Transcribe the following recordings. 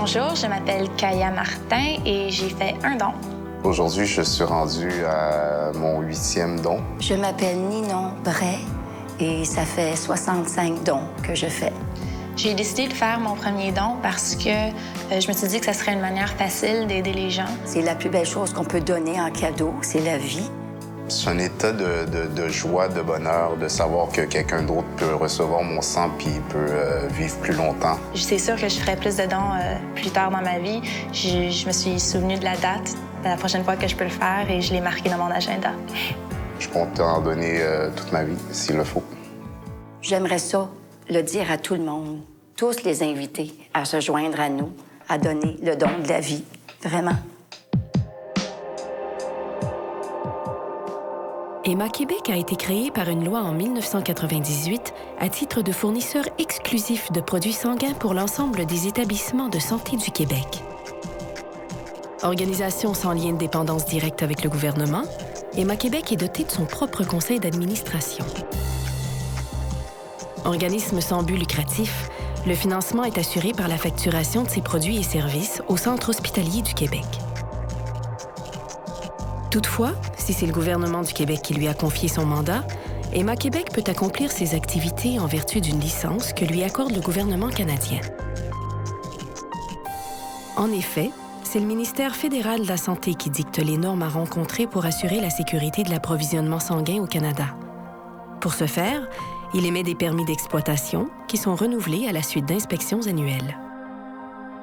Bonjour, je m'appelle Kaya Martin et j'ai fait un don. Aujourd'hui, je suis rendu à mon 8e don. Je m'appelle Ninon Bray et ça fait 65 dons que je fais. J'ai décidé de faire mon premier don parce que je me suis dit que ça serait une manière facile d'aider les gens. C'est la plus belle chose qu'on peut donner en cadeau, c'est la vie. C'est un état de joie, de bonheur, de savoir que quelqu'un d'autre peut recevoir mon sang puis peut vivre plus longtemps. C'est sûr que je ferai plus de dons plus tard dans ma vie. Je me suis souvenue de la date de la prochaine fois que je peux le faire et je l'ai marqué dans mon agenda. Je compte en donner toute ma vie, s'il le faut. J'aimerais ça le dire à tout le monde, tous les invités à se joindre à nous, à donner le don de la vie, vraiment. Héma-Québec a été créé par une loi en 1998 à titre de fournisseur exclusif de produits sanguins pour l'ensemble des établissements de santé du Québec. Organisation sans lien de dépendance directe avec le gouvernement, Héma-Québec est doté de son propre conseil d'administration. Organisme sans but lucratif, le financement est assuré par la facturation de ses produits et services au Centre hospitalier du Québec. Toutefois, si c'est le gouvernement du Québec qui lui a confié son mandat, Héma-Québec peut accomplir ses activités en vertu d'une licence que lui accorde le gouvernement canadien. En effet, c'est le ministère fédéral de la Santé qui dicte les normes à rencontrer pour assurer la sécurité de l'approvisionnement sanguin au Canada. Pour ce faire, il émet des permis d'exploitation qui sont renouvelés à la suite d'inspections annuelles.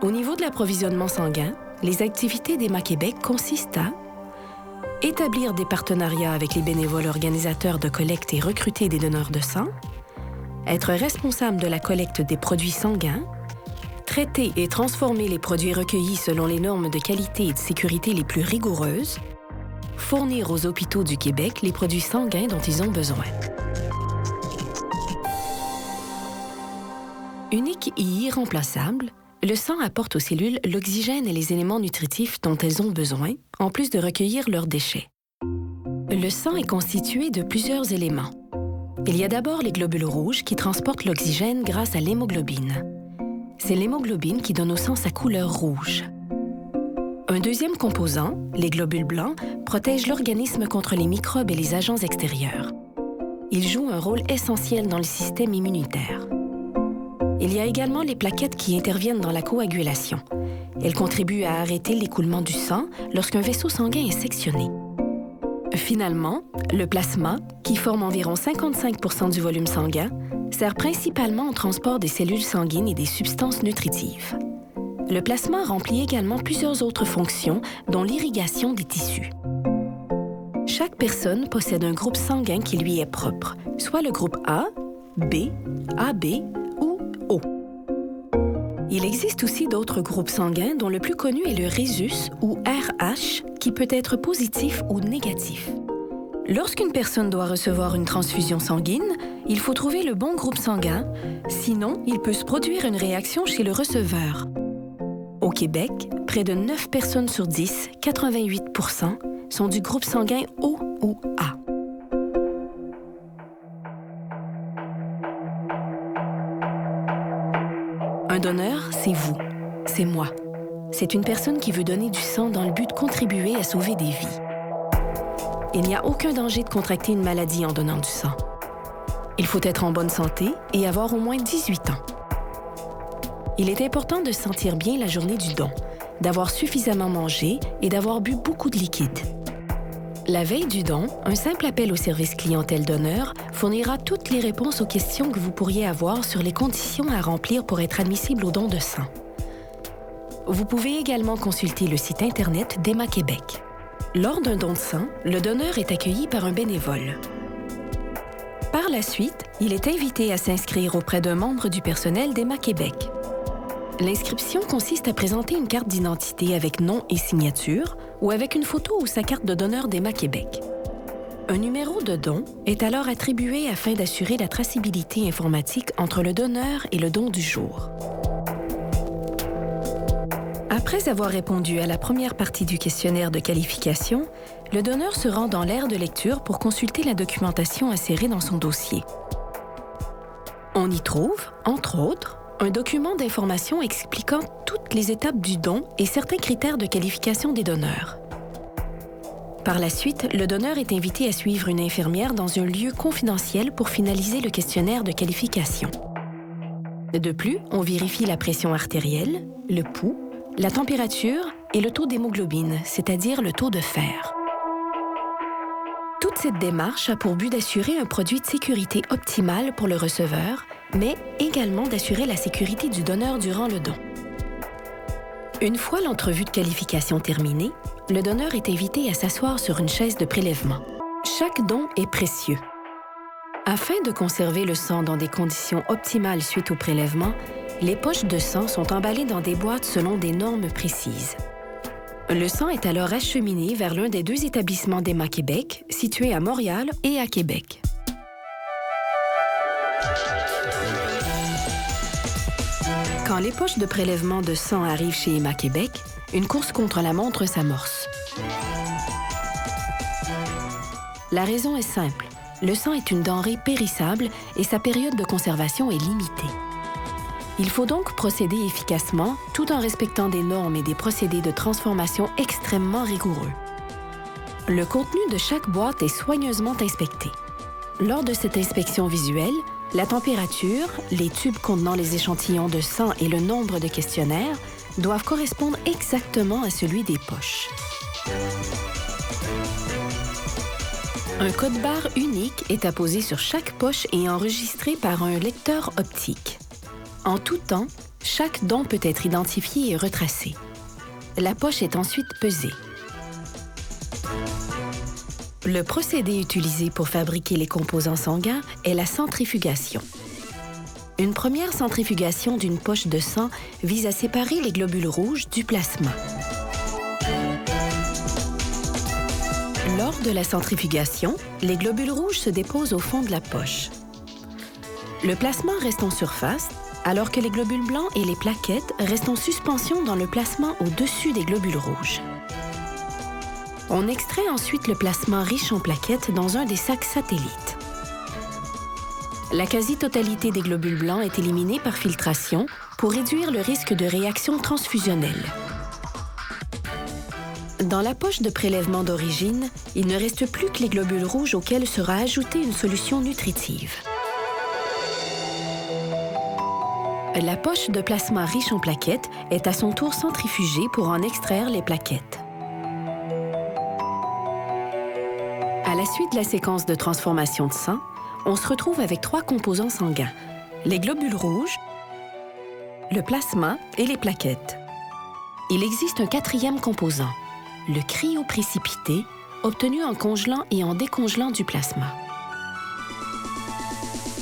Au niveau de l'approvisionnement sanguin, les activités d'Héma-Québec consistent à établir des partenariats avec les bénévoles organisateurs de collecte et recruter des donneurs de sang, être responsable de la collecte des produits sanguins, traiter et transformer les produits recueillis selon les normes de qualité et de sécurité les plus rigoureuses, fournir aux hôpitaux du Québec les produits sanguins dont ils ont besoin. Unique et irremplaçable, le sang apporte aux cellules l'oxygène et les éléments nutritifs dont elles ont besoin, en plus de recueillir leurs déchets. Le sang est constitué de plusieurs éléments. Il y a d'abord les globules rouges qui transportent l'oxygène grâce à l'hémoglobine. C'est l'hémoglobine qui donne au sang sa couleur rouge. Un deuxième composant, les globules blancs, protège l'organisme contre les microbes et les agents extérieurs. Ils jouent un rôle essentiel dans le système immunitaire. Il y a également les plaquettes qui interviennent dans la coagulation. Elles contribuent à arrêter l'écoulement du sang lorsqu'un vaisseau sanguin est sectionné. Finalement, le plasma, qui forme environ 55% du volume sanguin, sert principalement au transport des cellules sanguines et des substances nutritives. Le plasma remplit également plusieurs autres fonctions, dont l'irrigation des tissus. Chaque personne possède un groupe sanguin qui lui est propre, soit le groupe A, B, AB ou O. Il existe aussi d'autres groupes sanguins dont le plus connu est le rhésus ou RH qui peut être positif ou négatif. Lorsqu'une personne doit recevoir une transfusion sanguine, il faut trouver le bon groupe sanguin, sinon il peut se produire une réaction chez le receveur. Au Québec, près de 9 personnes sur 10, 88%, sont du groupe sanguin O ou A. Un donneur, c'est vous, c'est moi. C'est une personne qui veut donner du sang dans le but de contribuer à sauver des vies. Il n'y a aucun danger de contracter une maladie en donnant du sang. Il faut être en bonne santé et avoir au moins 18 ans. Il est important de se sentir bien la journée du don, d'avoir suffisamment mangé et d'avoir bu beaucoup de liquide. La veille du don, un simple appel au service clientèle donneur fournira toutes les réponses aux questions que vous pourriez avoir sur les conditions à remplir pour être admissible au don de sang. Vous pouvez également consulter le site Internet d'Héma-Québec. Lors d'un don de sang, le donneur est accueilli par un bénévole. Par la suite, il est invité à s'inscrire auprès d'un membre du personnel d'Héma-Québec. L'inscription consiste à présenter une carte d'identité avec nom et signature ou avec une photo ou sa carte de donneur d'Héma-Québec. Un numéro de don est alors attribué afin d'assurer la traçabilité informatique entre le donneur et le don du jour. Après avoir répondu à la première partie du questionnaire de qualification, le donneur se rend dans l'aire de lecture pour consulter la documentation insérée dans son dossier. On y trouve, entre autres, Un document d'information expliquant toutes les étapes du don et certains critères de qualification des donneurs. Par la suite, le donneur est invité à suivre une infirmière dans un lieu confidentiel pour finaliser le questionnaire de qualification. De plus, on vérifie la pression artérielle, le pouls, la température et le taux d'hémoglobine, c'est-à-dire le taux de fer. Toute cette démarche a pour but d'assurer un produit de sécurité optimal pour le receveur, mais également d'assurer la sécurité du donneur durant le don. Une fois l'entrevue de qualification terminée, le donneur est invité à s'asseoir sur une chaise de prélèvement. Chaque don est précieux. Afin de conserver le sang dans des conditions optimales suite au prélèvement, les poches de sang sont emballées dans des boîtes selon des normes précises. Le sang est alors acheminé vers l'un des 2 établissements d'Héma-Québec, situés à Montréal et à Québec. Quand les poches de prélèvement de sang arrivent chez Héma-Québec, une course contre la montre s'amorce. La raison est simple. Le sang est une denrée périssable et sa période de conservation est limitée. Il faut donc procéder efficacement tout en respectant des normes et des procédés de transformation extrêmement rigoureux. Le contenu de chaque boîte est soigneusement inspecté. Lors de cette inspection visuelle, la température, les tubes contenant les échantillons de sang et le nombre de questionnaires doivent correspondre exactement à celui des poches. Un code-barre unique est apposé sur chaque poche et enregistré par un lecteur optique. En tout temps, chaque don peut être identifié et retracé. La poche est ensuite pesée. Le procédé utilisé pour fabriquer les composants sanguins est la centrifugation. Une première centrifugation d'une poche de sang vise à séparer les globules rouges du plasma. Lors de la centrifugation, les globules rouges se déposent au fond de la poche. Le plasma reste en surface, alors que les globules blancs et les plaquettes restent en suspension dans le plasma au-dessus des globules rouges. On extrait ensuite le plasma riche en plaquettes dans un des sacs satellites. La quasi-totalité des globules blancs est éliminée par filtration pour réduire le risque de réaction transfusionnelle. Dans la poche de prélèvement d'origine, il ne reste plus que les globules rouges auxquels sera ajoutée une solution nutritive. La poche de plasma riche en plaquettes est à son tour centrifugée pour en extraire les plaquettes. À la suite de la séquence de transformation de sang, on se retrouve avec 3 composants sanguins, les globules rouges, le plasma et les plaquettes. Il existe un 4e composant, le cryoprécipité, obtenu en congelant et en décongelant du plasma.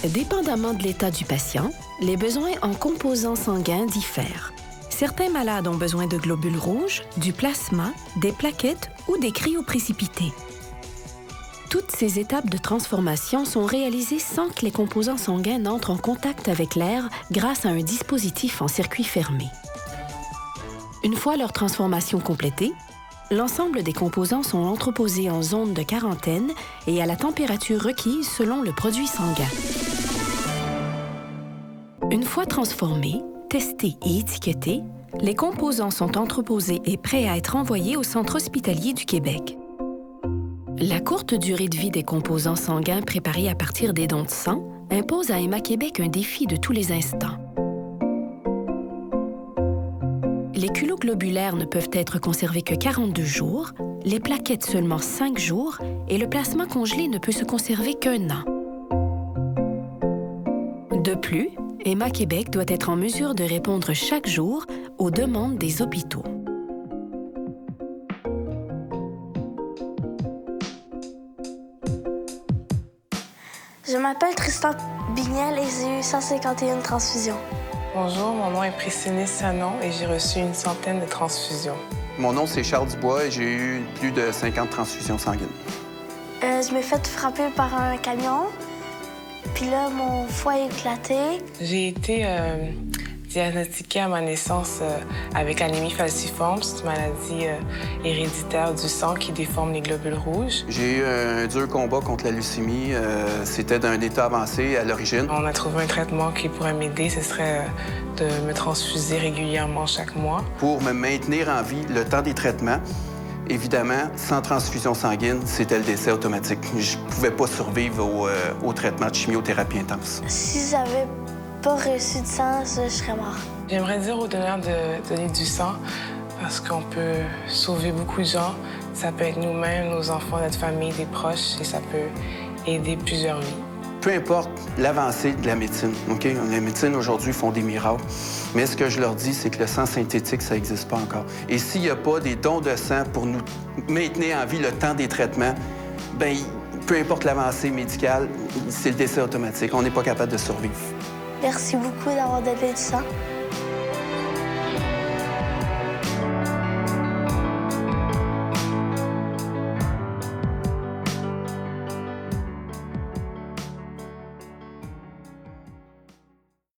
Dépendamment de l'état du patient, les besoins en composants sanguins diffèrent. Certains malades ont besoin de globules rouges, du plasma, des plaquettes ou des cryoprécipités. Toutes ces étapes de transformation sont réalisées sans que les composants sanguins n'entrent en contact avec l'air grâce à un dispositif en circuit fermé. Une fois leur transformation complétée, l'ensemble des composants sont entreposés en zone de quarantaine et à la température requise selon le produit sanguin. Une fois transformés, testés et étiquetés, les composants sont entreposés et prêts à être envoyés au Centre hospitalier du Québec. La courte durée de vie des composants sanguins préparés à partir des dons de sang impose à Héma-Québec un défi de tous les instants. Les culots globulaires ne peuvent être conservés que 42 jours, les plaquettes seulement 5 jours et le plasma congelé ne peut se conserver qu'1 an. De plus, Héma-Québec doit être en mesure de répondre chaque jour aux demandes des hôpitaux. Je m'appelle Tristan Bignel et j'ai eu 151 transfusions. Bonjour, mon nom est Priscilla Sanon et j'ai reçu une centaine de transfusions. Mon nom, c'est Charles Dubois et j'ai eu plus de 50 transfusions sanguines. Je m'ai fait frapper par un camion, puis là, mon foie a éclaté. J'ai été Diagnostiquée à ma naissance avec anémie falciforme, c'est une maladie héréditaire du sang qui déforme les globules rouges. J'ai eu un dur combat contre la leucémie. C'était d'un état avancé à l'origine. On a trouvé un traitement qui pourrait m'aider, ce serait de me transfuser régulièrement chaque mois. Pour me maintenir en vie le temps des traitements, évidemment, sans transfusion sanguine, c'était le décès automatique. Je ne pouvais pas survivre au traitement de chimiothérapie intense. Si j'avais pas reçu de sang, je serais mort. J'aimerais dire aux donneurs de donner du sang parce qu'on peut sauver beaucoup de gens. Ça peut être nous-mêmes, nos enfants, notre famille, des proches, et ça peut aider plusieurs vies. Peu importe l'avancée de la médecine, OK? La médecine, aujourd'hui, font des miracles. Mais ce que je leur dis, c'est que le sang synthétique, ça n'existe pas encore. Et s'il n'y a pas des dons de sang pour nous maintenir en vie le temps des traitements, bien, peu importe l'avancée médicale, c'est le décès automatique. On n'est pas capable de survivre. Merci beaucoup d'avoir donné du sang.